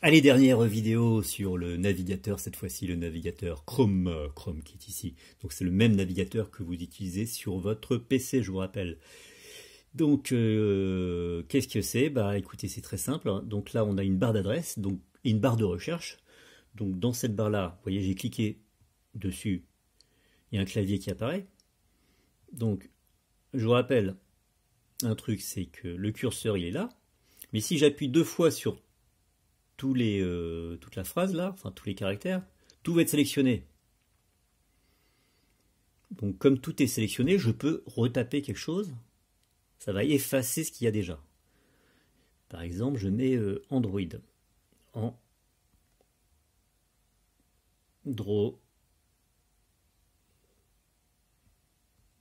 Allez, dernière vidéo sur le navigateur, cette fois-ci le navigateur Chrome, Chrome qui est ici. Donc c'est le même navigateur que vous utilisez sur votre PC, je vous rappelle. Donc qu'est-ce que c'est? Bah écoutez, c'est très simple, hein. Donc là on a une barre d'adresse, donc et une barre de recherche. Donc dans cette barre-là, vous voyez, j'ai cliqué dessus, il y a un clavier qui apparaît. Donc je vous rappelle un truc, c'est que le curseur il est là, mais si j'appuie deux fois sur toute la phrase là, enfin tous les caractères, tout va être sélectionné. Donc comme tout est sélectionné, je peux retaper quelque chose, ça va effacer ce qu'il y a déjà. Par exemple, je mets Android. Android,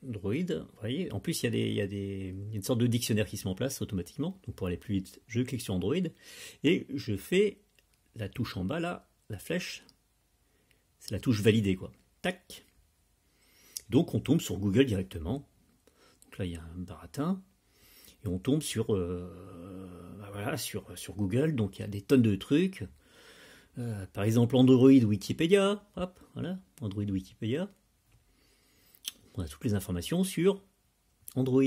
vous voyez, en plus il y a une sorte de dictionnaire qui se met en place automatiquement. Donc pour aller plus vite, je clique sur Android et je fais la touche en bas là, la flèche, c'est la touche valider quoi. Tac. Donc on tombe sur Google directement. Donc là il y a un baratin et on tombe sur voilà, sur Google. Donc il y a des tonnes de trucs. Par exemple Android Wikipédia, hop, voilà, Android Wikipédia. On a toutes les informations sur Android.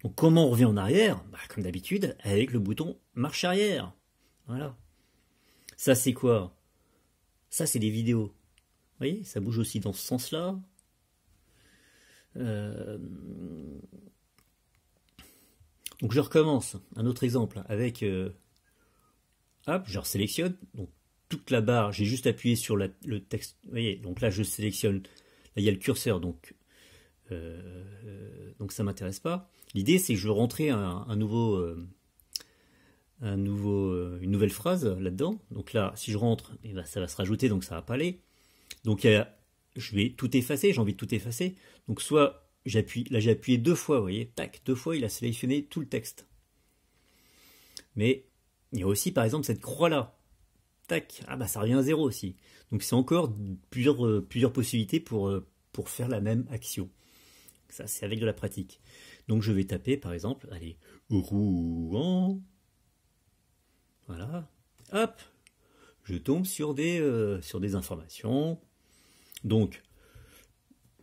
Donc comment on revient en arrière? Bah, comme d'habitude, avec le bouton marche arrière. Voilà. Ça c'est quoi? Ça c'est des vidéos. Vous voyez, ça bouge aussi dans ce sens-là. Donc je recommence. Un autre exemple avec... hop, je resélectionne. Donc toute la barre, j'ai juste appuyé sur le texte. Vous voyez, donc là je sélectionne. Là il y a le curseur, donc ça m'intéresse pas. L'idée c'est que je veux rentrer une nouvelle phrase là-dedans. Donc là, si je rentre, eh ben, ça va se rajouter, donc ça va pas aller. Donc je vais tout effacer, j'ai envie de tout effacer. Donc soit j'appuie, là j'ai appuyé deux fois, vous voyez, tac, deux fois il a sélectionné tout le texte. Mais il y a aussi par exemple cette croix là. Tac, ah bah ça revient à zéro aussi. Donc c'est encore plusieurs possibilités pour faire la même action. Ça, c'est avec de la pratique. Donc je vais taper, par exemple, allez, Rouen. Voilà. Hop, je tombe sur des informations. Donc,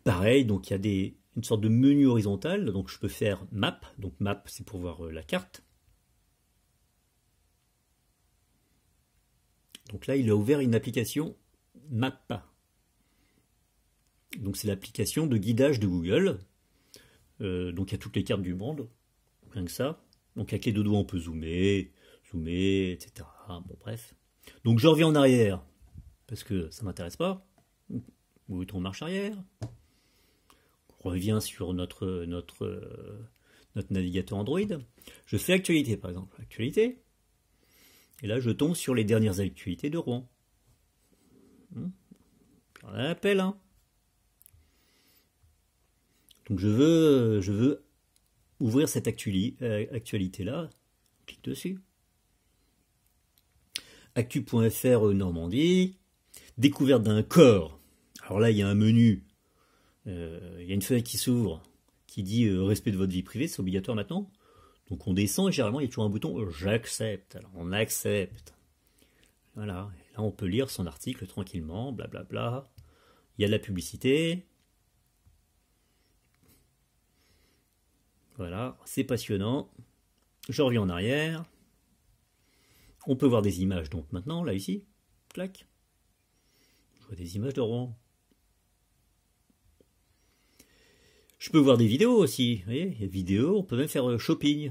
pareil, donc il y a une sorte de menu horizontal. Donc je peux faire map. Donc map, c'est pour voir la carte. Donc là, il a ouvert une application Map. Donc c'est l'application de guidage de Google. Donc il y a toutes les cartes du monde, rien que ça. Donc avec les deux doigts on peut zoomer, etc. Bon bref. Donc je reviens en arrière, parce que ça m'intéresse pas. Bouton marche arrière. On revient sur notre navigateur Android. Je fais actualité par exemple. Actualité. Et là je tombe sur les dernières actualités de Rouen. J'en ai un appel, hein. Donc je veux ouvrir cette actualité-là. On clique dessus. Actu.fr Normandie. Découverte d'un corps. Alors là, il y a un menu. Il y a une fenêtre qui s'ouvre qui dit respect de votre vie privée, c'est obligatoire maintenant. Donc on descend et généralement il y a toujours un bouton j'accepte. Alors on accepte. Voilà. Et là on peut lire son article tranquillement, blablabla. Il y a de la publicité. Voilà, c'est passionnant. Je reviens en arrière. On peut voir des images, donc maintenant, là, ici, clac. Je vois des images de Rouen. Je peux voir des vidéos aussi, vous voyez, il y a vidéos, on peut même faire shopping.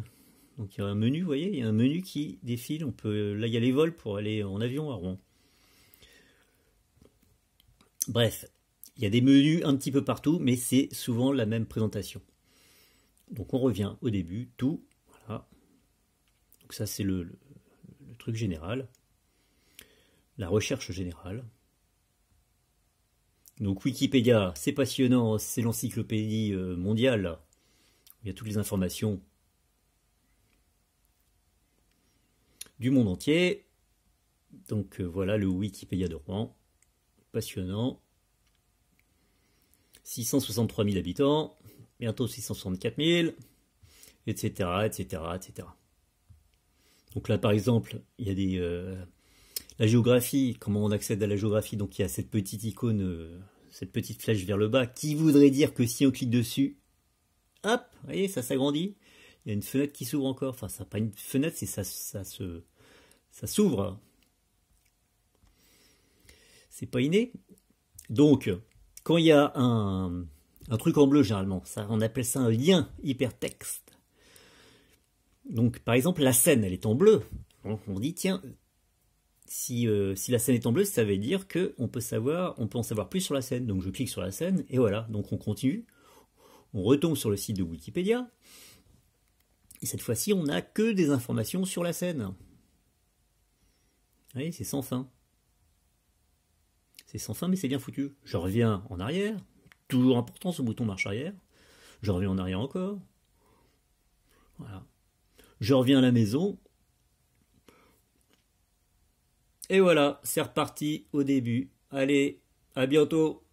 Donc il y a un menu, vous voyez, il y a un menu qui défile. Là, il y a les vols pour aller en avion à Rouen. Bref, il y a des menus un petit peu partout, mais c'est souvent la même présentation. Donc on revient au début, tout, voilà. Donc ça c'est le truc général, la recherche générale. Donc Wikipédia, c'est passionnant, c'est l'encyclopédie mondiale. Il y a toutes les informations du monde entier. Donc voilà le Wikipédia de Rouen, passionnant. 663 000 habitants. Bientôt 664 000, etc., etc., etc. Donc là, par exemple, il y a La géographie, comment on accède à la géographie? Donc il y a cette petite icône, cette petite flèche vers le bas, qui voudrait dire que si on clique dessus, hop, vous voyez, ça s'agrandit. Il y a une fenêtre qui s'ouvre encore. Enfin, ça pas une fenêtre, c'est ça s'ouvre. C'est pas inné. Donc, quand il y a un truc en bleu, généralement, ça, on appelle ça un lien hypertexte. Donc, par exemple, la scène, elle est en bleu. Donc, on dit, tiens, si la scène est en bleu, ça veut dire qu'on peut en savoir plus sur la scène. Donc, je clique sur la scène, et voilà. Donc, on continue. On retombe sur le site de Wikipédia. Et cette fois-ci, on n'a que des informations sur la scène. Vous voyez, c'est sans fin. C'est sans fin, mais c'est bien foutu. Je reviens en arrière. Toujours important ce bouton marche arrière. Je reviens en arrière encore. Voilà. Je reviens à la maison. Et voilà, c'est reparti au début. Allez, à bientôt.